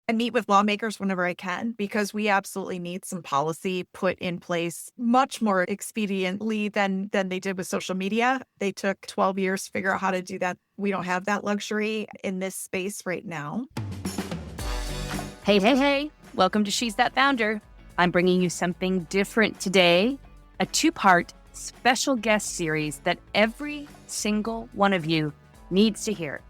I meet with lawmakers whenever I can because we absolutely need some policy put in place much more expediently than they did with social media. They took 12 years to figure out how to do that. We don't have that luxury in this space right now. Hey, hey, hey. Welcome to She's That Founder. I'm bringing you something different today, a two-part special guest series that every single one of you needs to hear.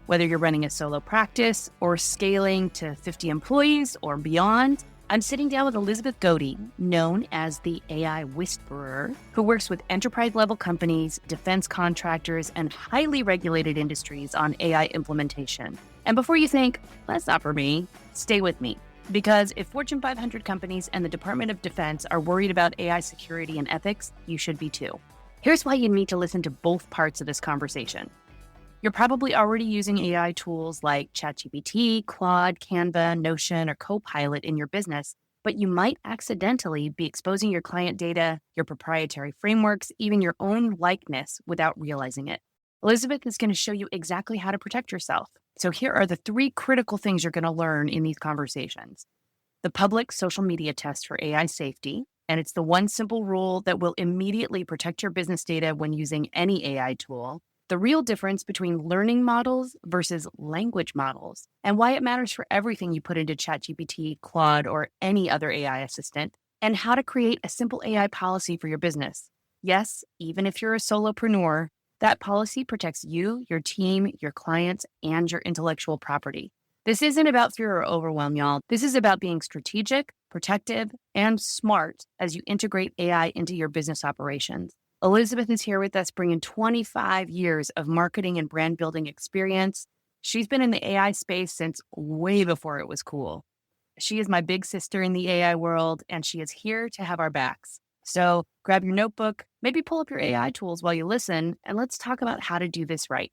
Whether you're running a solo practice or scaling to 50 employees or beyond, I'm sitting down with Elizabeth Goede, known as the AI Whisperer, who works with enterprise-level companies, defense contractors, and highly regulated industries on AI implementation. And before you think, that's not for me, stay with me. Because if Fortune 500 companies and the Department of Defense are worried about AI security and ethics, you should be too. Here's why you need to listen to both parts of this conversation. You're probably already using AI tools like ChatGPT, Claude, Canva, Notion, or Copilot in your business, but you might accidentally be exposing your client data, your proprietary frameworks, even your own likeness without realizing it. Elizabeth is going to show you exactly how to protect yourself. So here are the 3 critical things you're going to learn in these conversations. The public social media test for AI safety, and it's the one simple rule that will immediately protect your business data when using any AI tool. The real difference between learning models versus language models, and why it matters for everything you put into ChatGPT, Claude, or any other AI assistant, and how to create a simple AI policy for your business. Yes, even if you're a solopreneur, that policy protects you, your team, your clients, and your intellectual property. This isn't about fear or overwhelm, y'all. This is about being strategic, protective, and smart as you integrate AI into your business operations. Elizabeth is here with us, bringing 25 years of marketing and brand building experience. She's been in the AI space since way before it was cool. She is my big sister in the AI world, and she is here to have our backs. So grab your notebook, maybe pull up your AI tools while you listen, and let's talk about how to do this right.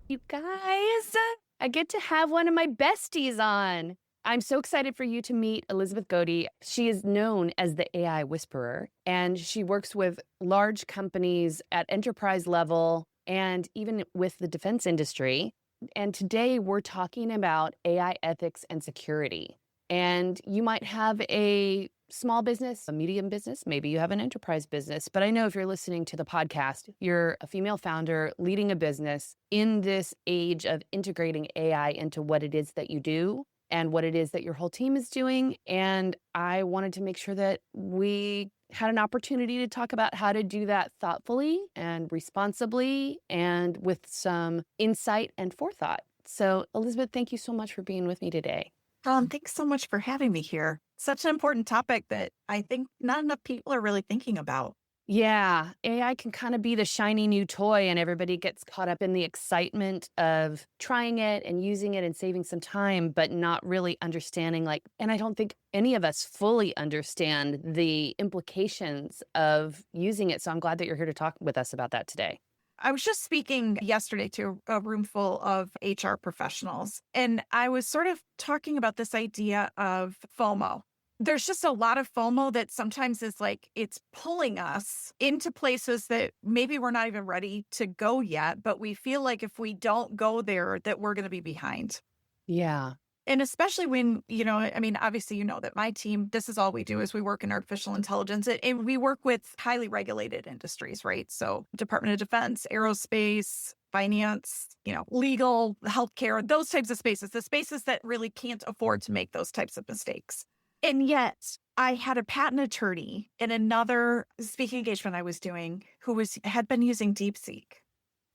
You guys, I get to have one of my besties on. I'm so excited for you to meet Elizabeth Goede. She is known as the AI Whisperer, and she works with large companies at enterprise level and even with the defense industry. And today we're talking about AI ethics and security. And you might have a small business, a medium business, maybe you have an enterprise business. But I know if you're listening to the podcast, you're a female founder leading a business in this age of integrating AI into what it is that you do and what it is that your whole team is doing. And I wanted to make sure that we had an opportunity to talk about how to do that thoughtfully and responsibly and with some insight and forethought. So, Elizabeth, thank you so much for being with me today. Thanks so much for having me here. Such an important topic that I think not enough people are really thinking about. Yeah, AI can kind of be the shiny new toy, and everybody gets caught up in the excitement of trying it and using it and saving some time, but not really understanding, and I don't think any of us fully understand the implications of using it. So I'm glad that you're here to talk with us about that today. I was just speaking yesterday to a room full of HR professionals, and I was sort of talking about this idea of FOMO. There's just a lot of FOMO that sometimes is like it's pulling us into places that maybe we're not even ready to go yet, but we feel like if we don't go there, that we're going to be behind. Yeah. And especially when, I mean, obviously, you know that my team, this is all we do is we work in artificial intelligence and we work with highly regulated industries, right? So Department of Defense, aerospace, finance, legal, healthcare, those types of spaces, the spaces that really can't afford to make those types of mistakes. And yet I had a patent attorney in another speaking engagement I was doing who had been using DeepSeek.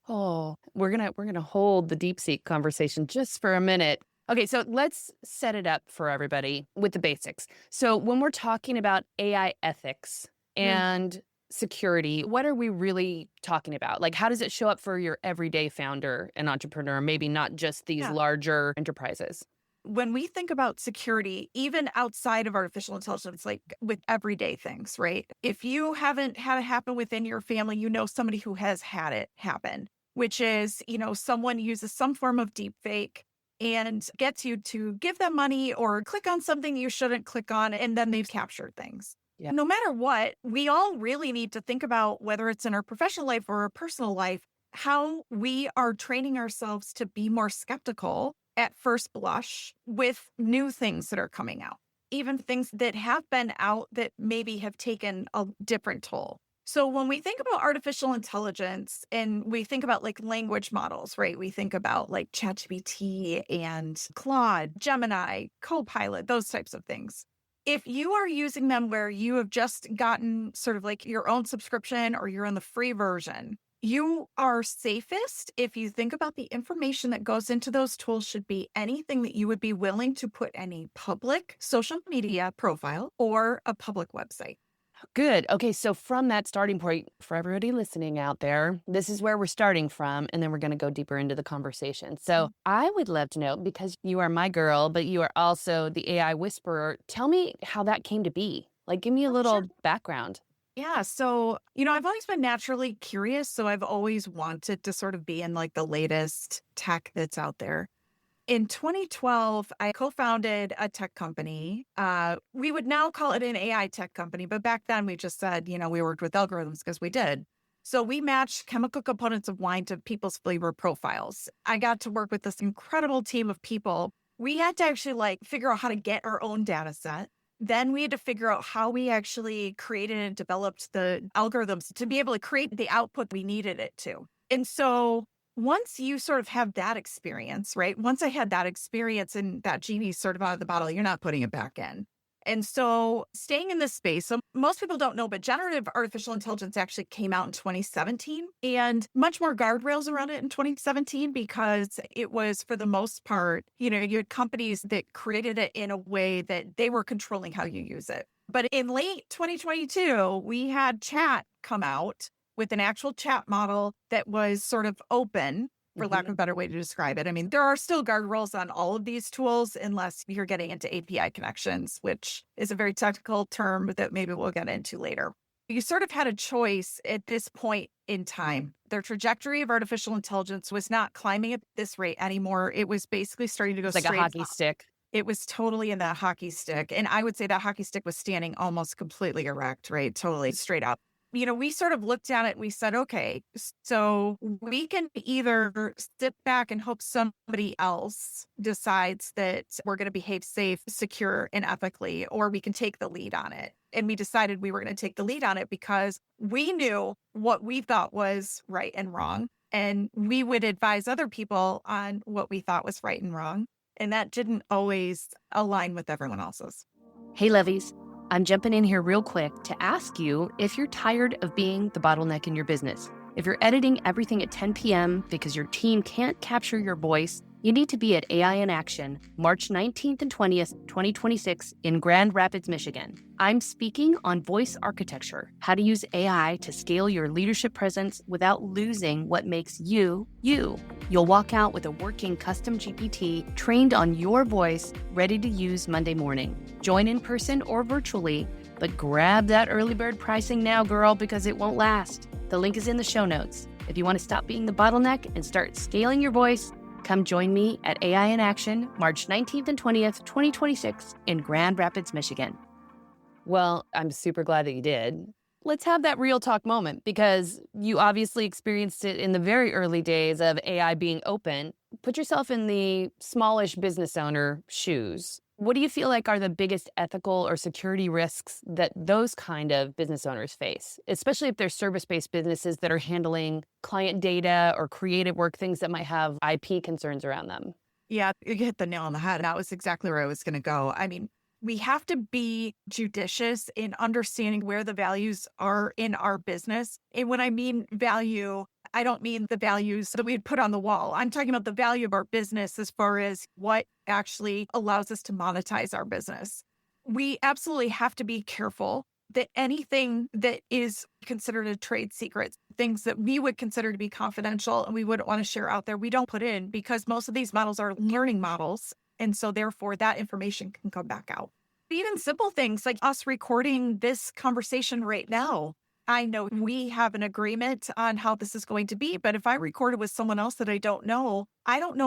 Oh, we're gonna hold the DeepSeek conversation just for a minute. Okay, so let's set it up for everybody with the basics. So when we're talking about AI ethics and security, what are we really talking about? Like, how does it show up for your everyday founder and entrepreneur, maybe not just these larger enterprises? When we think about security, even outside of artificial intelligence, like with everyday things, right? If you haven't had it happen within your family, you know somebody who has had it happen, which is, someone uses some form of deepfake and gets you to give them money or click on something you shouldn't click on, and then they've captured things. Yeah. No matter what, we all really need to think about whether it's in our professional life or our personal life, how we are training ourselves to be more skeptical at first blush with new things that are coming out, even things that have been out that maybe have taken a different toll. So when we think about artificial intelligence and we think about like language models, right? We think about like ChatGPT and Claude, Gemini, Copilot, those types of things. If you are using them where you have just gotten sort of like your own subscription or you're in the free version, you are safest if you think about the information that goes into those tools should be anything that you would be willing to put in a public social media profile or a public website. Good. Okay, so from that starting point, for everybody listening out there, this is where we're starting from, and then we're going to go deeper into the conversation. So I would love to know, because you are my girl, but you are also the AI whisperer. Tell me how that came to be. Like, give me a Oh, sure. little background. Yeah. So, I've always been naturally curious. So I've always wanted to sort of be in like the latest tech that's out there. In 2012, I co founded a tech company. We would now call it an AI tech company, but back then we just said, we worked with algorithms because we did. So we matched chemical components of wine to people's flavor profiles. I got to work with this incredible team of people. We had to actually like figure out how to get our own data set. Then we had to figure out how we actually created and developed the algorithms to be able to create the output we needed it to. And so once you sort of have that experience, right? Once I had that experience and that genie's sort of out of the bottle, you're not putting it back in. And so staying in this space, so most people don't know, but generative artificial intelligence actually came out in 2017 and much more guardrails around it in 2017 because it was, for the most part, you had companies that created it in a way that they were controlling how you use it. But in late 2022, we had chat come out with an actual chat model that was sort of open, for lack of a better way to describe it. I mean, there are still guardrails on all of these tools unless you're getting into API connections, which is a very technical term that maybe we'll get into later. You sort of had a choice at this point in time. Their trajectory of artificial intelligence was not climbing at this rate anymore. It was basically starting to go It's like a straight hockey up. stick. It was totally in that hockey stick. And I would say that hockey stick was standing almost completely erect, right? Totally straight up. We sort of looked at it and we said, okay, so we can either sit back and hope somebody else decides that we're going to behave safe, secure, and ethically, or we can take the lead on it. And we decided we were going to take the lead on it because we knew what we thought was right and wrong. And we would advise other people on what we thought was right and wrong. And that didn't always align with everyone else's. Hey, Levies. I'm jumping in here real quick to ask you if you're tired of being the bottleneck in your business. If you're editing everything at 10 p.m. because your team can't capture your voice, you need to be at AI in Action, March 19th and 20th, 2026 in Grand Rapids, Michigan. I'm speaking on voice architecture, how to use AI to scale your leadership presence without losing what makes you, you. You'll walk out with a working custom GPT trained on your voice, ready to use Monday morning. Join in person or virtually, but grab that early bird pricing now, girl, because it won't last. The link is in the show notes. If you want to stop being the bottleneck and start scaling your voice, come join me at AI in Action, March 19th and 20th, 2026 in Grand Rapids, Michigan. Well, I'm super glad that you did. Let's have that real talk moment because you obviously experienced it in the very early days of AI being open. Put yourself in the smallish business owner shoes. What do you feel like are the biggest ethical or security risks that those kind of business owners face, especially if they're service-based businesses that are handling client data or creative work, things that might have IP concerns around them? Yeah, you hit the nail on the head. That was exactly where I was going to go. I mean, we have to be judicious in understanding where the values are in our business. And when I mean value, I don't mean the values that we'd put on the wall. I'm talking about the value of our business as far as what actually allows us to monetize our business. We absolutely have to be careful that anything that is considered a trade secret, things that we would consider to be confidential and we wouldn't want to share out there, we don't put in because most of these models are learning models. And so therefore that information can come back out. Even simple things like us recording this conversation right now. I know we have an agreement on how this is going to be, but if I record it with someone else that I don't know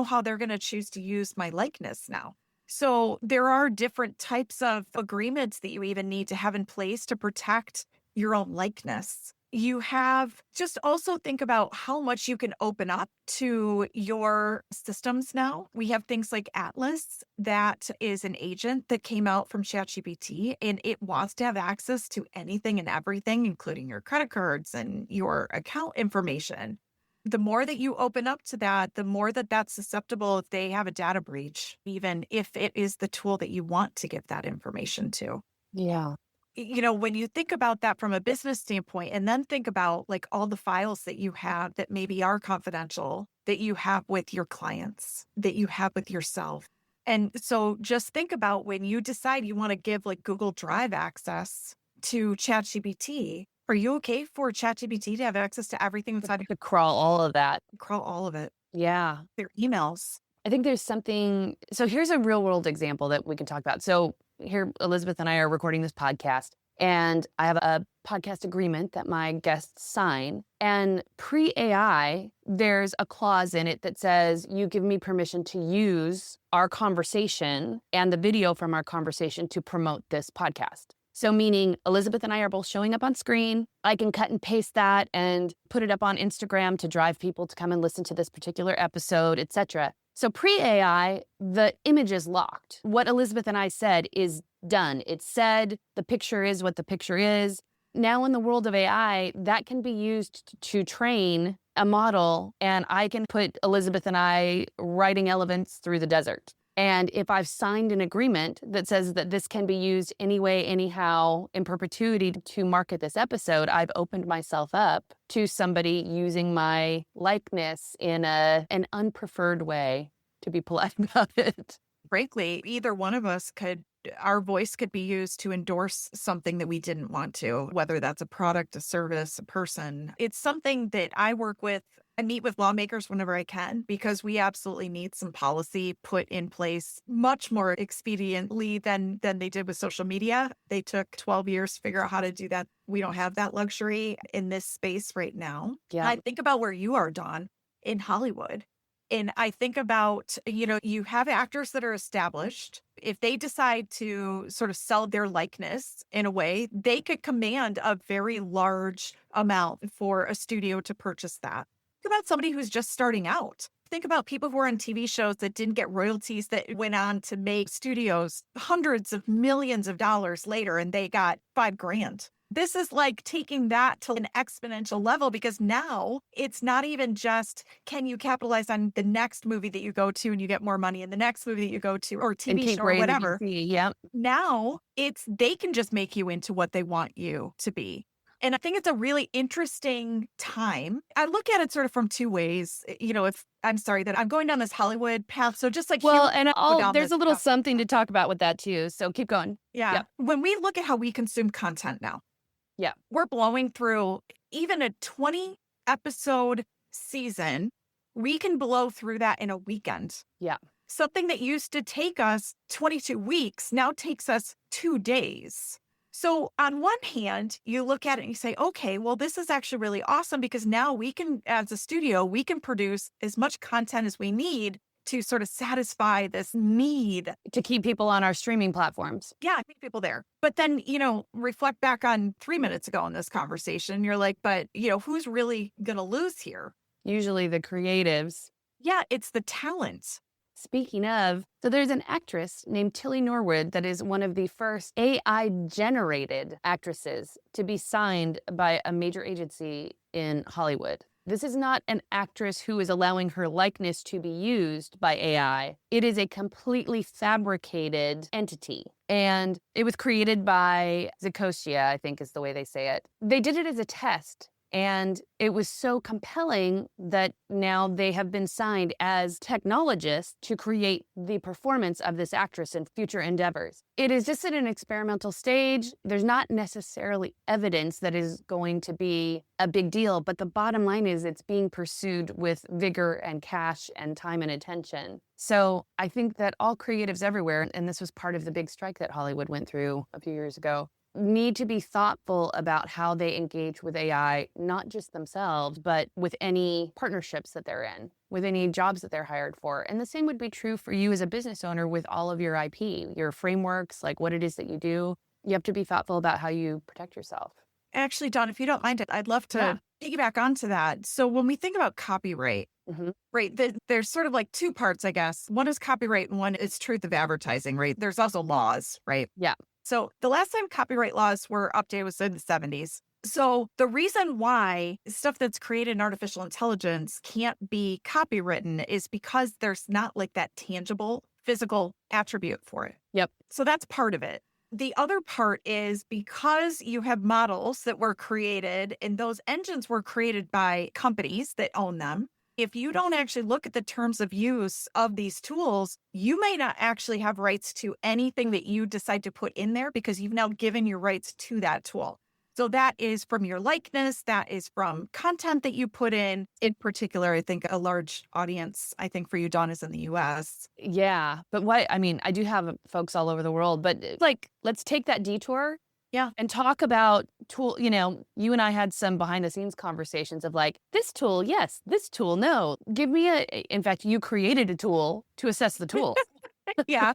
how they're going to choose to use my likeness now. So there are different types of agreements that you even need to have in place to protect your own likeness. You have just also think about how much you can open up to your systems now. We have things like Atlas, that is an agent that came out from ChatGPT, and it wants to have access to anything and everything, including your credit cards and your account information. The more that you open up to that, the more that that's susceptible if they have a data breach, even if it is the tool that you want to give that information to. Yeah. When you think about that from a business standpoint, and then think about like all the files that you have that maybe are confidential, that you have with your clients, that you have with yourself. And so just think about when you decide you want to give like Google Drive access to ChatGPT. Are you okay for ChatGPT to have access to everything inside of To crawl all of that. crawl all of it, Yeah. their emails? I think there's something. So here's a real world example that we can talk about. So here, Elizabeth and I are recording this podcast, and I have a podcast agreement that my guests sign. And pre AI, there's a clause in it that says, you give me permission to use our conversation and the video from our conversation to promote this podcast. So meaning Elizabeth and I are both showing up on screen. I can cut and paste that and put it up on Instagram to drive people to come and listen to this particular episode, etc. So pre-AI, the image is locked. What Elizabeth and I said is done. It's said, the picture is what the picture is. Now in the world of AI, that can be used to train a model, and I can put Elizabeth and I riding elephants through the desert. And if I've signed an agreement that says that this can be used anyway, anyhow, in perpetuity to market this episode, I've opened myself up to somebody using my likeness in an unpreferred way, to be polite about it. Frankly, either one of us our voice could be used to endorse something that we didn't want to, whether that's a product, a service, a person. It's something that I work with. I meet with lawmakers whenever I can, because we absolutely need some policy put in place much more expediently than they did with social media. They took 12 years to figure out how to do that. We don't have that luxury in this space right now. Yeah. I think about where you are, Dawn, in Hollywood. And I think about, you have actors that are established. If they decide to sort of sell their likeness in a way, they could command a very large amount for a studio to purchase that. Think about somebody who's just starting out. Think about people who are on TV shows that didn't get royalties, that went on to make studios hundreds of millions of dollars later, and they got $5,000. This is like taking that to an exponential level, because now it's not even just, can you capitalize on the next movie that you go to and you get more money, and the next movie that you go to, or TV show or whatever. Yeah. Now they can just make you into what they want you to be. And I think it's a really interesting time. I look at it sort of from two ways. If I'm sorry that I'm going down this Hollywood path. So just like, there's a little something to talk about with that too. So keep going. Yeah. Yep. When we look at how we consume content now, yeah, we're blowing through even a 20 episode season. We can blow through that in a weekend. Yeah. Something that used to take us 22 weeks now takes us 2 days. So on one hand, you look at it and you say, okay, well, this is actually really awesome, because now we can, as a studio, we can produce as much content as we need to sort of satisfy this need to keep people on our streaming platforms. Yeah, keep people there. But then, reflect back on 3 minutes ago in this conversation, you're like, but, who's really going to lose here? Usually the creatives. Yeah, it's the talent. Speaking of, so there's an actress named Tilly Norwood that is one of the first AI-generated actresses to be signed by a major agency in Hollywood. This is not an actress who is allowing her likeness to be used by AI. It is a completely fabricated entity. And it was created by Zakosia, I think is the way they say it. They did it as a test. And it was so compelling that now they have been signed as technologists to create the performance of this actress in future endeavors. It is just at an experimental stage. There's not necessarily evidence that is going to be a big deal, but the bottom line is it's being pursued with vigor and cash and time and attention. So I think that all creatives everywhere, and this was part of the big strike that Hollywood went through a few years ago, need to be thoughtful about how they engage with AI, not just themselves, but with any partnerships that they're in, with any jobs that they're hired for. And the same would be true for you as a business owner with all of your IP, your frameworks, like what it is that you do. You have to be thoughtful about how you protect yourself. actually, Dawn, if you don't mind it, I'd love Yeah. to piggyback onto that. So when we think about copyright, Hmm. right, there's sort of like two parts, I guess. One is copyright and one is truth of advertising, right? There's also laws, right? Yeah. So the last time copyright laws were updated was in the 70s. So the reason why stuff that's created in artificial intelligence can't be copywritten is because there's not like that tangible physical attribute for it. Yep. So that's part of it. The other part is because you have models that were created and those engines were created by companies that own them. If you don't actually look at the terms of use of these tools, you may not actually have rights to anything that you decide to put in there because you've now given your rights to that tool. So that is from your likeness, that is from content that you put in. In particular, I think a large audience, I think for you, Dawn, is in the US. Yeah. But I mean, I do have folks all over the world, but like, let's take that detour Yeah. and talk about tool. You and I had some behind the scenes conversations of like, this tool, yes, this tool, no. Give me in fact, you created a tool to assess the tool. Yeah.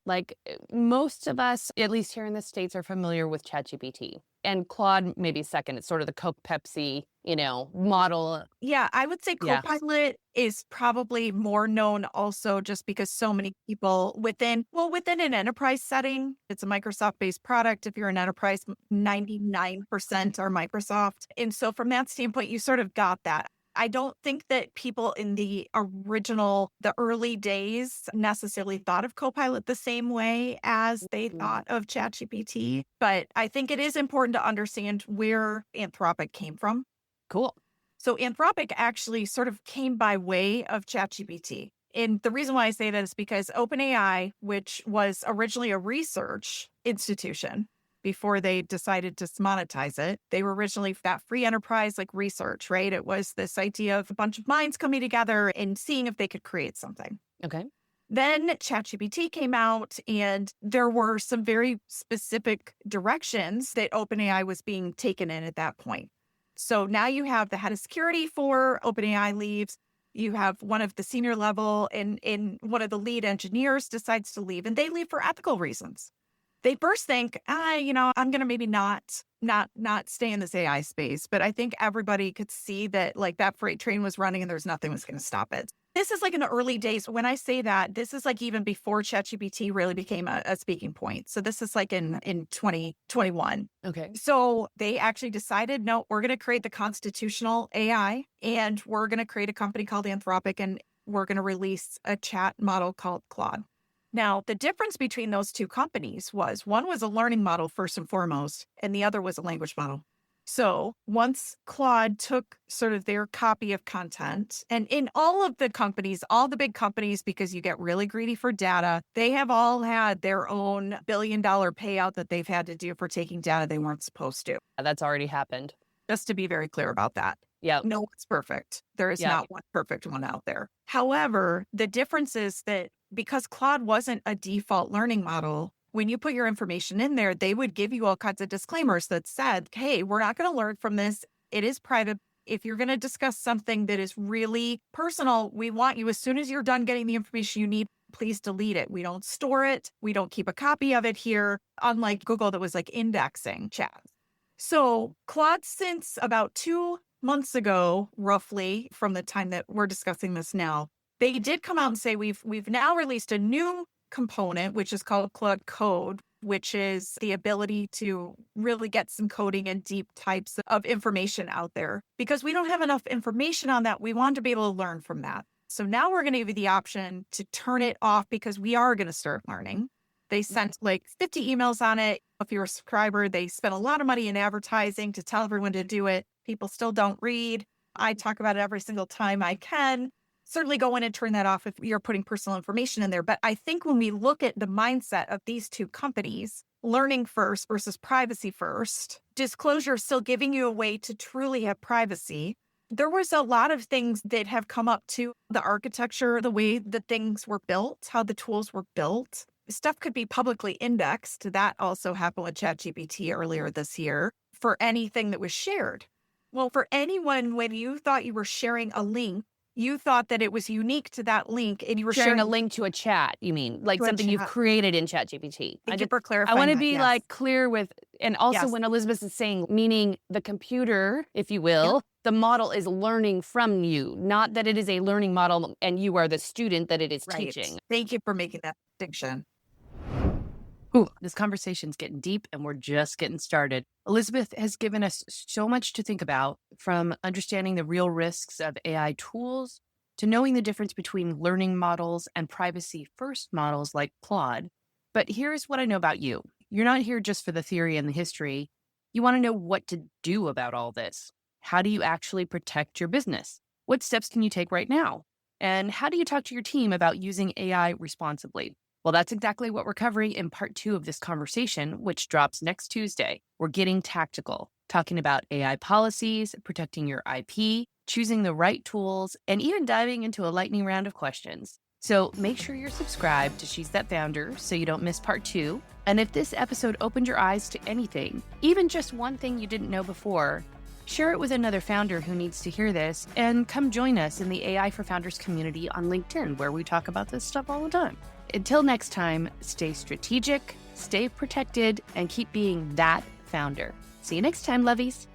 Like most of us, at least here in the States, are familiar with ChatGPT. And Claude, maybe second. It's sort of the Coke Pepsi, model. Yeah, I would say Yeah. Copilot is probably more known also just because so many people within an enterprise setting, it's a Microsoft-based product. If you're an enterprise, 99% are Microsoft. And so from that standpoint, you sort of got that. I don't think that people in the early days necessarily thought of Copilot the same way as they thought of ChatGPT. But I think it is important to understand where Anthropic came from. Cool. So Anthropic actually sort of came by way of ChatGPT. And the reason why I say that is because OpenAI, which was originally a research institution before they decided to monetize it, they were originally that free enterprise like research, right? It was this idea of a bunch of minds coming together and seeing if they could create something. Okay. Then ChatGPT came out, and there were some very specific directions that OpenAI was being taken in at that point. So now you have the head of security for OpenAI leaves. You have one of the senior level and one of the lead engineers decides to leave, and they leave for ethical reasons. They first think, I'm going to maybe not stay in this AI space. But I think everybody could see that like that freight train was running and there's nothing was going to stop it. This is like in the early days. When I say that, this is like even before ChatGPT really became a speaking point. So this is like in 2021. Okay. So they actually decided, no, we're going to create the constitutional AI and we're going to create a company called Anthropic and we're going to release a chat model called Claude. Now, the difference between those two companies was one was a learning model first and foremost, and the other was a language model. So once Claude took sort of their copy of content, and in all of the companies, all the big companies, because you get really greedy for data, they have all had their own $1 billion payout that they've had to do for taking data they weren't supposed to. That's already happened. Just to be very clear about that. Yeah. No one's perfect. There is Yep. not one perfect one out there. However, the difference is that because Claude wasn't a default learning model, when you put your information in there, they would give you all kinds of disclaimers that said, hey, we're not going to learn from this. It is private. If you're going to discuss something that is really personal, we want you, as soon as you're done getting the information you need, please delete it. We don't store it. We don't keep a copy of it here, unlike Google that was like indexing chats. So Claude, since about 2 months ago, roughly from the time that we're discussing this now, they did come out and say we've now released a new component, which is called Claude Code, which is the ability to really get some coding and deep types of information out there. Because we don't have enough information on that, we want to be able to learn from that. So now we're going to give you the option to turn it off because we are going to start learning. They sent like 50 emails on it. If you're a subscriber, they spent a lot of money in advertising to tell everyone to do it. People still don't read. I talk about it every single time I can. Certainly go in and turn that off if you're putting personal information in there. But I think when we look at the mindset of these two companies, learning first versus privacy first, disclosure still giving you a way to truly have privacy. There was a lot of things that have come up to the architecture, the way that things were built, how the tools were built. Stuff could be publicly indexed. That also happened with ChatGPT earlier this year for anything that was shared. Well, for anyone, when you thought you were sharing a link, you thought that it was unique to that link and you were Sharing a link to a chat, you mean? Like To a something you've chat. created in ChatGPT. Thank you for clarifying I want to that, be yes. like clear with And also Yes. when Elizabeth is saying, meaning the computer, if you Yep. will, the model is learning from you, not that it is a learning model and you are the student that it is Right. teaching. Thank you for making that distinction. Ooh, this conversation's getting deep and we're just getting started. Elizabeth has given us so much to think about, from understanding the real risks of AI tools to knowing the difference between learning models and privacy first models like Claude. But here's what I know about you. You're not here just for the theory and the history. You want to know what to do about all this. How do you actually protect your business? What steps can you take right now? And how do you talk to your team about using AI responsibly? Well, that's exactly what we're covering in part 2 of this conversation, which drops next Tuesday. We're getting tactical, talking about AI policies, protecting your IP, choosing the right tools, and even diving into a lightning round of questions. So make sure you're subscribed to She's That Founder so you don't miss part 2. And if this episode opened your eyes to anything, even just one thing you didn't know before, share it with another founder who needs to hear this, and come join us in the AI for Founders community on LinkedIn, where we talk about this stuff all the time. Until next time, stay strategic, stay protected, and keep being that founder. See you next time, lovies.